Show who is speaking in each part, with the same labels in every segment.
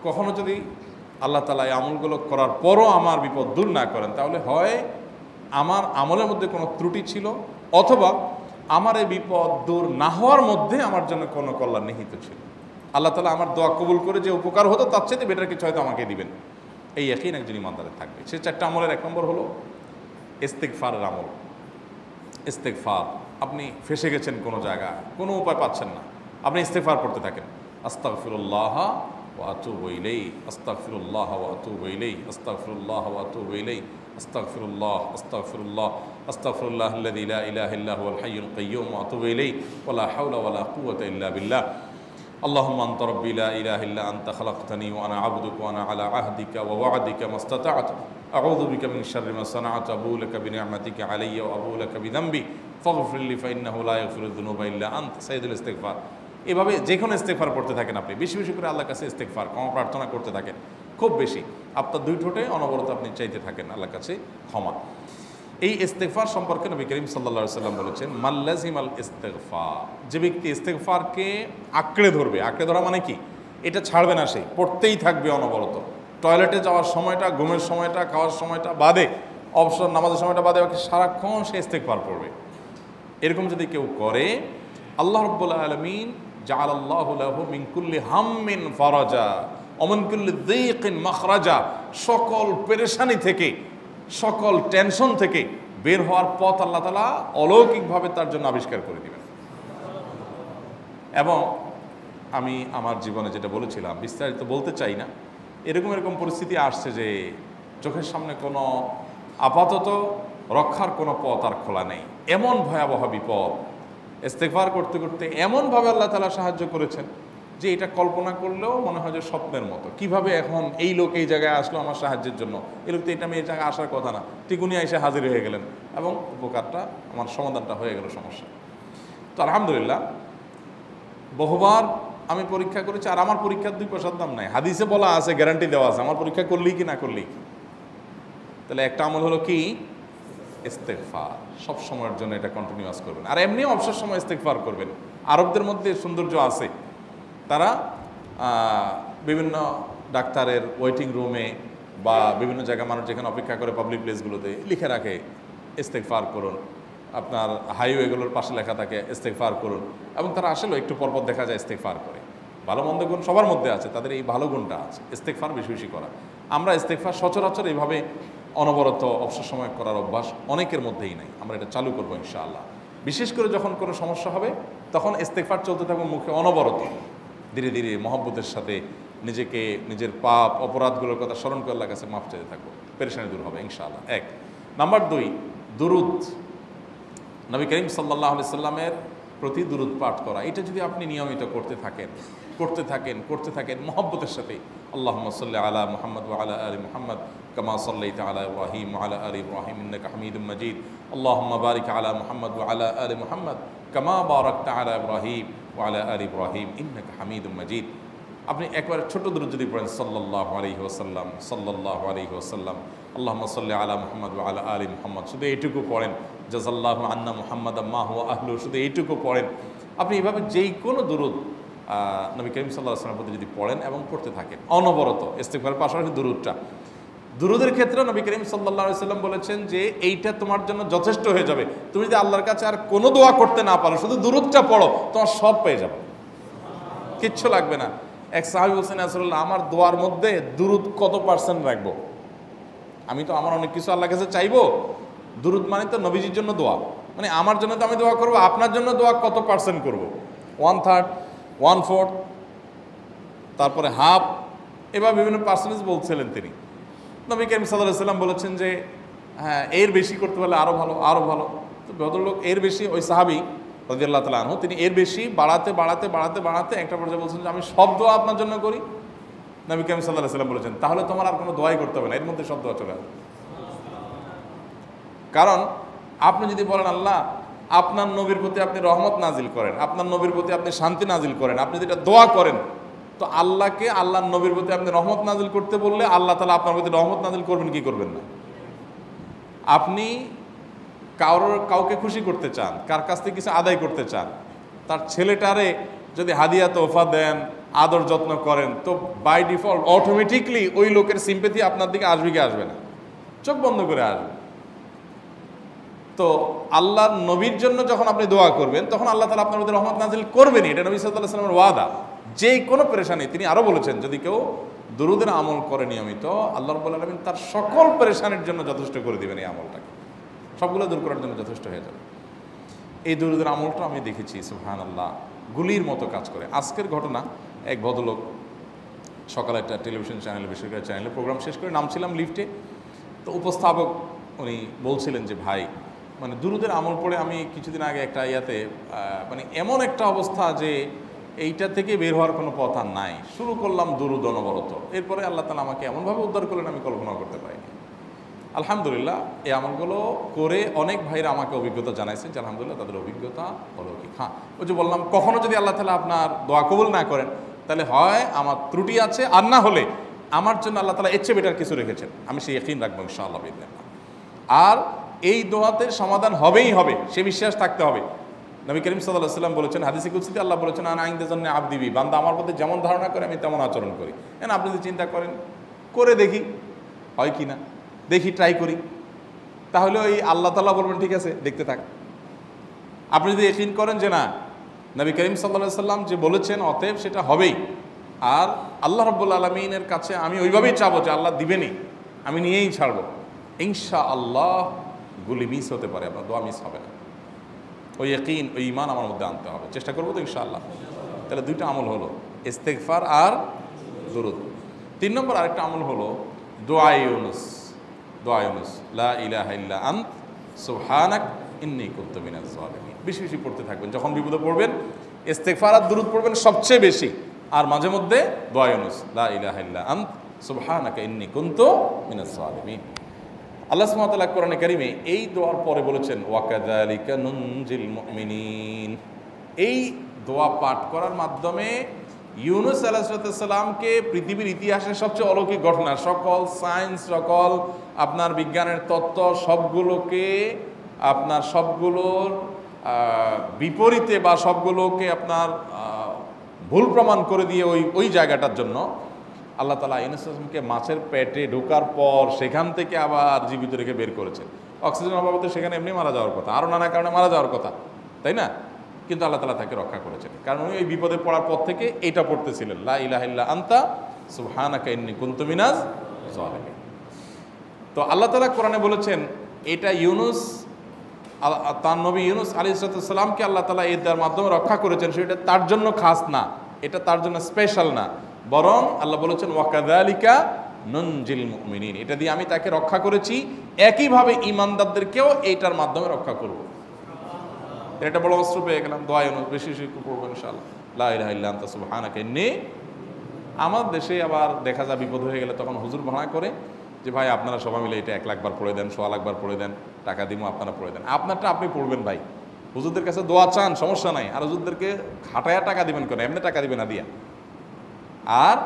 Speaker 1: কখনো যদি আল্লাহ তাআলা এই আমলগুলো করার পরও আমার বিপদ দূর না করেন, তাহলে হয় আমার আমলের মধ্যে কোনো ত্রুটি ছিল, অথবা আমার এই বিপদ দূর না হওয়ার মধ্যে আমার জন্য কোনো কল্যাণ নিহিত ছিল। আল্লাহ তাআলা আমার দোয়া কবুল করে যে উপকার হতো তার চাইতে বেটার কিছু হয়তো আমাকে দিবেন, এই ইয়াকিন একজন ইমানদারের থাকবে। সে 4টা আমলের 1 নম্বর হলো ইস্তেগফারের আমল। ইস্তেগফার, আপনি ফেসে গেছেন কোনো জায়গায়, কোনো উপায় পাচ্ছেন না, আপনি ইস্তেগফার করতে থাকেন। আস্তাগফিরুল্লাহ ওয়া আতুবু ইলাইহি, আস্তাগফিরুল্লাহ ওয়া আতুবু ইলাইহি, আস্তাগফিরুল্লাহ ওয়া আতুবু ইলাইহি, আস্তাগফিরুল্লাহ আস্তাগফিরুল্লাহ আস্তাগফিরুল্লাহাল্লাযী লা ইলাহা ইল্লা হুয়াল হাইয়ুল কাইয়্যুম ওয়া আতুবু ইলাইহি ওয়া লা হাওলা ওয়া লা কুওয়াতা ইল্লা বিল্লাহ। اللهم أنت ربي لا إله إلا أنت خلقتني وأنا عبدك وأنا على عهدك ووعدك ما استطعت أعوذ بك من شر ما صنعت أبوء لك بنعمتك علي وأبوء لك بذنبي فاغفر لي فإنه لا يغفر الذنوب إلا أنت সাইয়্যিদুল ইস্তিগফার। এভাবে যে কোনো ইস্তিগফার পড়তে থাকেন, আপনি বেশি বেশি করে আল্লাহর কাছে ইস্তিগফার ক্ষমা প্রার্থনা করতে থাকেন, খুব বেশি আপনার 2 ঠোঁটে অনবরত আপনি চাইতে থাকেন আল্লাহর কাছে ক্ষমা। এই ইস্তেগফার সম্পর্কে নবী করিম সাল্লাল্লাহু আলাইহি ওয়াসাল্লাম বলেছেন, মাল্লাজিমাল ইস্তেগফার, যে ব্যক্তি ইস্তেগফারকে আঁকড়ে ধরবে, আঁকড়ে ধরা মানে কি, এটা ছাড়বে না, সে পড়তেই থাকবে অনবরত। টয়লেটে যাওয়ার সময়টা, ঘুমের সময়টা, খাওয়ার সময়টা বাদে, অবসর নামাজের সময়টা বাদে সারাক্ষণ সে ইস্তেগফার পড়বে। এরকম যদি কেউ করে, আল্লাহ রাব্বুল আলামিন জাআলাল্লাহু লাহু মিন কুল্লি হাম্মিন ফারাজা ওয়া মিন কুল্লি যায়কিন মাখরাজা, সকল পেরেশানি থেকে, সকল টেনশন থেকে বের হওয়ার পথ আল্লাহ তাআলা অলৌকিকভাবে তার জন্য আবিষ্কার করে দিবেন। এবং আমি আমার জীবনে যেটা বলেছিলাম, বিস্তারিত বলতে চাই না, এরকম পরিস্থিতি আসছে যে চোখের সামনে কোনো আপাতত রক্ষার কোনো পথ আর খোলা নেই, এমন ভয়াবহ বিপদ। ইস্তেগফার করতে করতে এমনভাবে আল্লাহ তাআলা সাহায্য করেছেন যে এটা কল্পনা করলেও মনে হয় যে স্বপ্নের মতো। কিভাবে এখন এই লোক এই জায়গায় আসলো আমার সাহায্যের জন্য, এই লোক তো এটা আমি এই জায়গায় আসার কথা না, টিকুনি এসে হাজির হয়ে গেলেন এবং উপকারটা, আমার সমাধানটা হয়ে গেল সমস্যা। তো আলহামদুলিল্লাহ, বহুবার আমি পরীক্ষা করেছি, আর আমার পরীক্ষার 2 পয়সার দাম নাই। হাদিসে বলা আছে, গ্যারান্টি দেওয়া আছে, আমার পরীক্ষা করলেই কি না করলেই কি। তাহলে একটা আমল হলো কি, ইস্তেগফার। সব সময়ের জন্য এটা কন্টিনিউয়াস করবেন, আর এমনিও অবসর সময় ইস্তেগফার করবেন। আরবদের মধ্যে সৌন্দর্য আছে, তারা বিভিন্ন ডাক্তারের ওয়েটিং রুমে বা বিভিন্ন জায়গায় মানুষ যেখানে অপেক্ষা করে পাবলিক প্লেসগুলোতে লিখে রাখে ইস্তেগফার করুন, আপনার হাইওয়েগুলোর পাশে লেখা থাকে ইস্তেগফার করুন, এবং তারা আসলে একটু পরপর দেখা যায় ইস্তেগফার করে। ভালো মন্দ গুণ সবার মধ্যে আছে, তাদের এই ভালো গুণটা আছে, ইস্তেগফার বেশি বেশি করা। আমরা ইস্তেগফার সচরাচর এইভাবে অনবরত অবসর সময় করার অভ্যাস অনেকের মধ্যেই নাই। আমরা এটা চালু করবো ইনশাআল্লাহ। বিশেষ করে যখন কোনো সমস্যা হবে তখন ইস্তেগফার চলতে থাকবে মুখে অনবরত, ধীরে ধীরে মহব্বতের সাথে নিজেকে, নিজের পাপ অপরাধগুলোর কথা স্মরণ করে আল্লাহর কাছে মাফ চাইতে থাকবো, পেরেশানি দূর হবে ইনশাআল্লাহ। 1 নাম্বার 2, দুরুদ। নবী করিম সাল্লাল্লাহু আলাইহি সাল্লামের প্রতি দুরুদ পাঠ করা, এটা যদি আপনি নিয়মিত করতে থাকেন মহব্বতের সাথে, আল্লাহুম্মা সাল্লি আলা মুহাম্মদ ওয়া আলা আলি মুহাম্মদ কামা সাল্লাইতা আলা ইব্রাহিম ওয়া আলা আলি ইব্রাহিম ইন্নাকা হামিদুম মাজিদ, আল্লাহুম্মা বারিক আলা মুহাম্মদ ওয়া আলা আলি মুহাম্মদ কামা বারাকতা আলা ইব্রাহিম ওয়া আলা আলি ইব্রাহিম ইন্নাকা হামিদুম মাজিদ। আপনি একবার ছোট দুরূদ যদি পড়েন, সাল্লাল্লাহু আলাইহি ওয়াসাল্লাম, সাল্লাল্লাহু আলাইহি ওয়াসাল্লাম, আল্লাহুম্মা সাল্লি আলা মুহাম্মদ ওয়া আলা আলি মুহাম্মদ, শুধু এইটুকু পড়েন। জাযাল্লাহু আন্না মুহাম্মাদাম মা হুয়া আহলু, শুধু এইটুকু পড়েন। আপনি এইভাবে যেই কোনো দুরূদ নবী করিম সাল্লাল্লাহু আলাইহি ওয়াসাল্লামের প্রতি যদি পড়েন এবং পড়তে থাকেন অনবরত, ইস্তেগফারের পাশাপাশি দুরূদের ক্ষেত্রে নবী করিম সাল্লাল্লাহু আলাইহি ওয়াসাল্লাম বলেছেন যে এইটা তোমার জন্য যথেষ্ট হয়ে যাবে। তুমি যদি আল্লাহর কাছে আর কোনো দোয়া করতে না পারো, শুধু দুরূদটা পড়ো, তোমার সব পেয়ে যাবে, কিচ্ছু লাগবে না। এক সাহাবী বলছেন, রাসূলুল্লাহ, আমার দোয়ার মধ্যে দুরূদ কত পার্সেন্ট রাখবো? আমি তো আমার অনেক কিছু আল্লাহর কাছে চাইবো, দুরূদ মানে তো নবীজির জন্য দোয়া, মানে আমার জন্য তো আমি দোয়া করবো, আপনার জন্য দোয়া কত পার্সেন্ট করবো? 1/3, 1/4, তারপরে হাফ, এবার বিভিন্ন পার্সেন্টেজ বলছিলেন তিনি। নবী করিম সাল্লাল্লাহু আলাইহি ওয়াসাল্লাম বলেছেন যে হ্যাঁ, এর বেশি করতে পারলে আরও ভালো, আরও ভালো। তো ভদ্রলোক এর বেশি, ওই সাহাবী রাদিয়াল্লাহু তাআলা আনহু, তিনি এর বেশি বাড়াতে একটা পর্যায়ে বলছেন যে আমি সব দোয়া আপনার জন্য করি। নবী করিম সাল্লাল্লাহু আলাইহি ওয়াসাল্লাম বলেছেন তাহলে তোমার আর কোনো দোয়াই করতে হবে না, এর মধ্যে সব দোয়া চলে আসবে। কারণ আপনি যদি বলেন আল্লাহ আপনার নবীর প্রতি আপনি রহমত নাজিল করেন, আপনার নবীর প্রতি আপনি শান্তি নাজিল করেন, আপনি যেটা দোয়া করেন, তো আল্লাহকে আল্লাহর নবীর প্রতি আপনি রহমত নাজিল করতে বললে আল্লাহ তাআলা আপনার প্রতি রহমত নাজিল করবেন কি করবেন না? আপনি কাউকে খুশি করতে চান, কার কাছ থেকে কিছু আদায় করতে চান, তার ছেলেটারে যদি হাদিয়া তোহফা দেন, আদর যত্ন করেন, তো বাই ডিফল্ট অটোমেটিকলি ওই লোকের সিম্পেথি আপনার দিকে আসবে কি আসবে না? চোখ বন্ধ করে আসবে। তো আল্লাহর নবীর জন্য যখন আপনি দোয়া করবেন তখন আল্লাহ তাআলা আপনার মধ্যে রহমত নাজিল করবেনই, এটা নবী সাল্লাল্লাহু আলাইহি ওয়াসাল্লামের ওয়াদা। যে কোনো পেরেশানি, তিনি আরো বলেছেন যদি কেউ দুরূদের আমল করে নিয়মিত, আল্লাহ রাব্বুল আলামিন তার সকল পেরেশানির জন্য যথেষ্ট করে দিবেন। এই আমলটাকে সবগুলো দূর করার জন্য যথেষ্ট হয়ে যাবে। এই দুরূদের আমলটা আমি দেখেছি সুবহানাল্লাহ গুলির মতো কাজ করে। আজকের ঘটনা, এক ভদ্রলোক সকালে একটা টেলিভিশন চ্যানেলে, বেসরকারি চ্যানেলে প্রোগ্রাম শেষ করে নামছিলাম লিফটে, তো উপস্থাপক উনি বলছিলেন যে ভাই, মানে দুরূদের আমল পড়ে আমি কিছুদিন আগে একটা ইয়াতে মানে এমন একটা অবস্থা যে এইটা থেকে বের হওয়ার কোনো পথ আর নাই, শুরু করলাম দুরূদ অনবরত, এরপরে আল্লাহ তাআলা আমাকে এমনভাবে উদ্ধার করলেন আমি কল্পনা করতে পারিনি। আলহামদুলিল্লাহ এই আমলগুলো করে অনেক ভাইরা আমাকে অভিজ্ঞতা জানাইছেন যে আলহামদুলিল্লাহ তাদের অভিজ্ঞতা অলৌকিক। হ্যাঁ, ওই যে বললাম কখনো যদি আল্লাহ তাআলা আপনার দোয়া কবুল না করেন তাহলে হয় আমার ত্রুটি আছে, আর না হলে আমার জন্য আল্লাহ তাআলা এর চেয়ে বেটার কিছু রেখেছেন, আমি সেই ইয়াকিন রাখবো ইনশাআল্লাহ বিইذنিল্লাহ। আর এই দোয়াতে সমাধান হবেই হবে, সে বিশ্বাস থাকতে হবে। নবী করিম সাল্লাল্লাহু আলাইহি ওয়াসাল্লাম বলেছেন, হাদিসে কুদসিতে আল্লাহ বলেছেন, আনা ইনদা যান্নি আবদি বি, বান্দা আমার প্রতি যেমন ধারণা করে আমি তেমন আচরণ করি। এখন আপনি যদি চিন্তা করেন করে দেখি হয় কি না, দেখি ট্রাই করি, তাহলে ওই আল্লাহ তাআলা বলবেন ঠিক আছে দেখতে থাক। আপনি যদি ইয়াকিন করেন যে না নবী করিম সাল্লাল্লাহু আলাইহি ওয়াসাল্লাম যে বলেছেন অতএব সেটা হবেই, আর আল্লাহ রাব্বুল আলামিনের কাছে আমি ওইভাবেই চাবো যে আল্লাহ দিবেনই, আমি নিয়েই ছাড়বো, ইনশাআল্লাহ গুলি মিস হতে পারে, আপনার দোয়া মিস হবে না। ওই ইয়াকিন, ওই ঈমান আমার মধ্যে আনতে হবে, চেষ্টা করবো তো ইনশাআল্লাহ। তাহলে দুইটা আমল হলো, ইস্তেগফার আর দুরূদ। 3 নম্বর আরেকটা আমল হলো দোয়া ইউনুস। দোয়া ইউনুস, লা ইলাহা ইল্লা আন্ত সুবহানাক ইন্নী কুনতু মিনাজ জালিমিন। বেশি বেশি পড়তে থাকবেন, যখন বিপদে পড়বেন ইস্তেগফার আর দুরূদ পড়বেন সবচেয়ে বেশি, আর মাঝে মধ্যে দোয়া ইউনুস, লা ইলাহা ইল্লা আন্ত সুবহানাকা ইন্নী কুনতু মিনাজ জালিমিন। আল্লাহ সুবহানাহু ওয়া তাআলা কোরআনে কারিমে এই দোয়ার পরে বলেছেন ওয়াকাযালিকা নুনজিল মুমিনিন। এই দোয়া পাঠ করার মাধ্যমে ইউনুস আলাইহিস সালামকে পৃথিবীর ইতিহাসের সবচেয়ে অলৌকিক ঘটনা, সকল সায়েন্স, সকল আপনার বিজ্ঞানের তত্ত্ব সবগুলোকে আপনার সবগুলোর বিপরীতে বা সবগুলোকে আপনার ভুল প্রমাণ করে দিয়ে ওই জায়গাটার জন্য আল্লাহ তাআলা ইউনুস আলাইহিসকে মাছের পেটে ঢোকার পর সেখান থেকে আবার জীবিত রেখে বের করেছেন। অক্সিজেন অভাবে তো সেখানে এমনি মারা যাওয়ার কথা, আরও নানা কারণে মারা যাওয়ার কথা, তাই না? কিন্তু আল্লাহ তাআলা তাকে রক্ষা করেছেন, কারণ উনি ওই বিপদে পড়ার পর থেকে এইটা পড়তেছিলেন, লা ইলাহা ইল্লা আনতা সুবহানাকা ইন্নী কুনতু মিনাজ জালিমিন। তো আল্লাহ তাআলা কোরআনে বলেছেন এটা ইউনুস, তার নবী ইউনুস আলাইহিস সালামকে আল্লাহ তাআলা এর মাধ্যমে রক্ষা করেছেন, সেটা তার জন্য খাস না, এটা তার জন্য স্পেশাল না, বরং আল্লাহ বলেছেন ওয়াকাযালিকা নুনজিল মুমিনিন, এটা দিয়ে আমি তাকে রক্ষা করেছি, একইভাবে ঈমানদারদেরকেও এইটার মাধ্যমে রক্ষা করব। এটা বড় অস্ত্র পেয়ে গেলাম। দোয়া ইউনুস বেশি বেশি পড়বো ইনশাআল্লাহ, লা ইলাহা ইল্লা আনতা সুবহানাকা ইন্নী। আমার দেশে আবার দেখা যায় বিপদ হয়ে গেলে তখন হুজুর ভাড়া করে যে ভাই আপনারা সবাই মিলে এটা 1 লাখ বার পড়ে দেন, 1.25 লাখ বার পড়ে দেন, টাকা দিব আপনারা পড়ে দেন। আপনারটা আপনি পড়বেন ভাই, হুজুরদের কাছে দোয়া চান সমস্যা নাই, আর হুজুরদেরকে খাটায়া টাকা দিবেন কেন, এমনি টাকা দিবেন না দিয়া। আর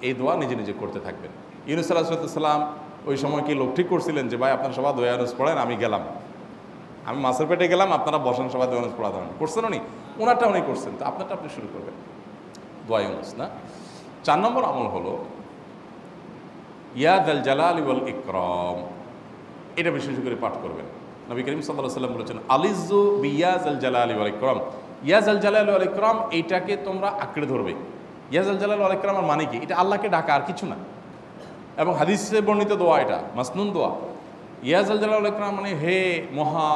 Speaker 1: এই দোয়া নিজে নিজে করতে থাকবেন। ইউনুস আলাইহিস সালাম ওই সময় কি লোক ঠিক করছিলেন যে ভাই আপনারা সবাই দোয়া ইউনুস পড়েন, আমি গেলাম, আমি মাছের পেটে গেলাম, আপনারা বসেন সবাই দোয়া ইউনুস পড়া দেন, করছেন উনি? ওনারটা উনি করছেন, তো আপনারটা আপনি শুরু করবেন দোয়া ইউনুস না। 4 নম্বর আমল হলো ইয়া যাল জালালি ওয়াল ইকরাম। এটা বিশেষ করে পাঠ করবেন। নবী করিম সাল্লাল্লাহু আলাইহি ওয়াসাল্লাম বলেছেন আলিযু বিয়া যাল জালালি ওয়াল ইকরাম। ইয়া যাল জালালি ওয়াল ইকরাম এইটাকে তোমরা আঁকড়ে ধরবে। ইয়া যাল জালালি ওয়াল ইকরামের মানে কি? এটা আল্লাহকে ডাকা, আর কিছু না, এবং হাদিসে বর্ণিত দোয়া, এটা মাসনুন দোয়া। ইয়া যাল জালালি ওয়াল ইকরাম মানে হে মহা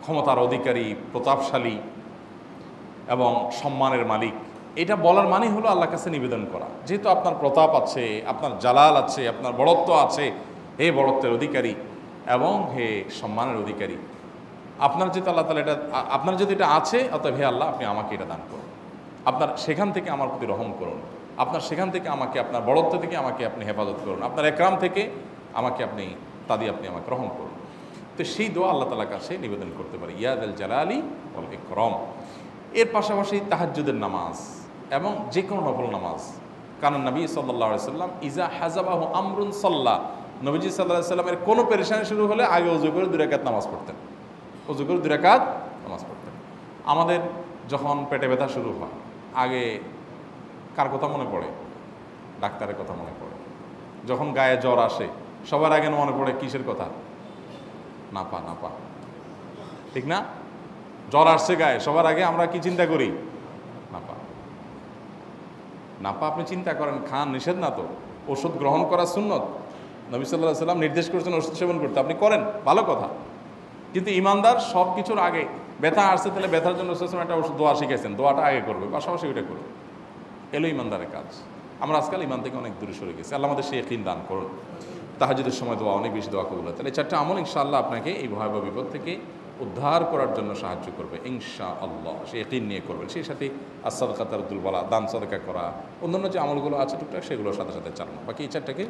Speaker 1: ক্ষমতার অধিকারী, প্রতাপশালী এবং সম্মানের মালিক। এটা বলার মানে হলো আল্লাহর কাছে নিবেদন করা, যেহেতু আপনার প্রতাপ আছে, আপনার জালাল আছে, আপনার বড়ত্ব আছে, হে বড়ত্বের অধিকারী এবং হে সম্মানের অধিকারী, আপনার যেহেতু আল্লাহ তাআলা এটা, আপনার যদি এটা আছে, অতএব হে আল্লাহ আপনি আমাকে এটা দান করুন, আপনার সেখান থেকে আমার প্রতি রহম করুন, আপনার সেখান থেকে আমাকে, আপনার বড়ত্ব থেকে আমাকে আপনি হেফাজত করুন, আপনার একরাম থেকে আমাকে আপনি, তা দিয়ে আপনি আমাকে রহম করুন। তো সেই দোয়া আল্লাহ তাআলার কাছে নিবেদন করতে পারি, ইয়া যাল জালালি ওয়াল ইকরাম। এর পাশাপাশি তাহাজ্জুদের নামাজ এবং যে কোনো নফল নামাজ, কারণ নবী সাল্লাল্লাহু আলাইহি ওয়াসাল্লাম ইজা হাজাবাহু আমরুন সাল্লা, নবীজি সাল্লাল্লাহু আলাইহি ওয়াসাল্লামের কোনো পেরেশানি শুরু হলে আগে ওযু করে 2 রাকাত নামাজ পড়তেন, ওযু করে 2 রাকাত নামাজ পড়তেন। আমাদের যখন পেটে ব্যথা শুরু হয়, আগে কার কথা মনে পড়ে? ডাক্তারের কথা মনে পড়ে। যখন গায়ে জ্বর আসে সবার আগে মনে পড়ে কিসের কথা? নাপা। নাপা, ঠিক না? জ্বর আসছে গায়ে, সবার আগে আমরা কি চিন্তা করি? নাপা। নাপা আপনি চিন্তা করেন, খান, নিষেধ না তো, ওষুধ গ্রহণ করা সুন্নত। নবী সাল্লাল্লাহু আলাইহি সাল্লাম নির্দেশ করেছেন ওষুধ সেবন করতে, আপনি করেন, ভালো কথা। কিন্তু ইমানদার সব কিছুর আগে ব্যথা আসছে, তাহলে ব্যথার জন্য একটা ওষুধ দোয়া শিখেছেন, দোয়াটা আগে করবে, পাশাপাশি ওইটা করবে। এলো ইমানদারের কাজ। আমরা আজকাল ইমান থেকে অনেক দূরে সরে গেছি। আল্লাহ আমাদের সেই ইয়াকিন দান করুন। তাহাজ্জুদের সময় দোয়া, অনেক বেশি দোয়া কবুল হয়। তাহলে 4টা আমল ইনশাআল্লাহ আপনাকে এই ভয়াবহ বিপদ থেকে উদ্ধার করার জন্য সাহায্য করবে ইনশাআল্লাহ। সে ইয়াকিন নিয়ে করবেন। সেই সাথে as-সাদাকা তারদুল বালা, দান সাদাকা করা, অন্যান্য যে আমলগুলো আছে টুকটাক সেগুলোর সাথে সাথে চালানো। বাকি এই 4টাকে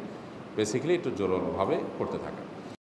Speaker 1: বেসিক্যালি একটু জোরভাবে করতে থাকা।